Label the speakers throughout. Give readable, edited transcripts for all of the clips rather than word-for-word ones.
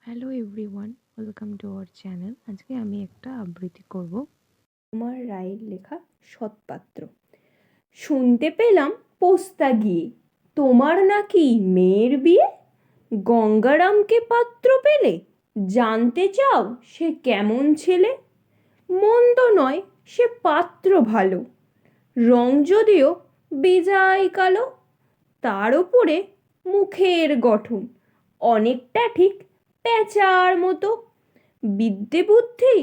Speaker 1: Hello everyone, welcome to our channel. আজকে আমি একটা আবৃত্তি করব।
Speaker 2: কুমার রায়ের লেখা সৎপাত্র। শুনতে পেলাম পোস্তা গিয়ে তোমার নাকি মেয়ের বিয়ে। গঙ্গারামকে পাত্র পেলে, জানতে চাও সে কেমন ছেলে। মন্দ নয় সে পাত্র ভালো, রং যদিও বেজায় কালো। তার উপরে মুখের গঠন অনেকটা ঠিক প্যাঁচার মতো। বিদ্যে বুদ্ধি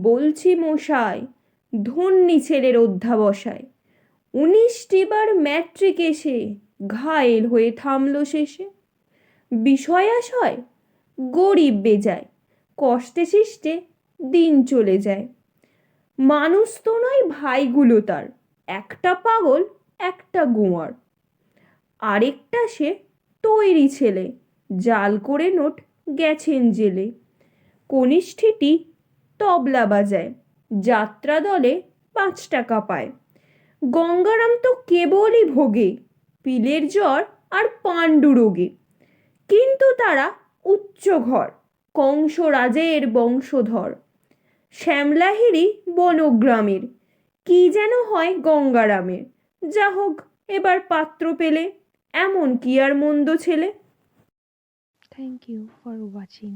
Speaker 2: বলছি মশাই, ধন্যী ছেলের অধ্যাবসায়। 19টি বার ম্যাট্রিক এসে ঘায়েল হয়ে থামলো শেষে। বিষয় আশয় গরিব বেজায়, কষ্টে সৃষ্টে দিন চলে যায়। মানুষ তো নয় ভাইগুলো তার, একটা পাগল একটা গোয়ার। আরেকটা সে তৈরি ছেলে, জাল করে নোট গেছেন জেলে। কনিষ্ঠীটি তবলা বাজায়, যাত্রা দলে 5 টাকা পায়। গঙ্গারাম তো কেবলই ভোগে পিলের জ্বর আর পাণ্ডু রোগে। কিন্তু তারা উচ্চ ঘর, কংসরাজের বংশধর। শ্যামলাহিরি বনগ্রামের, কি যেন হয় গঙ্গারামের। যা হোক, এবার পাত্র পেলে, এমন কি আর মন্দ ছেলে।
Speaker 1: Thank you for watching.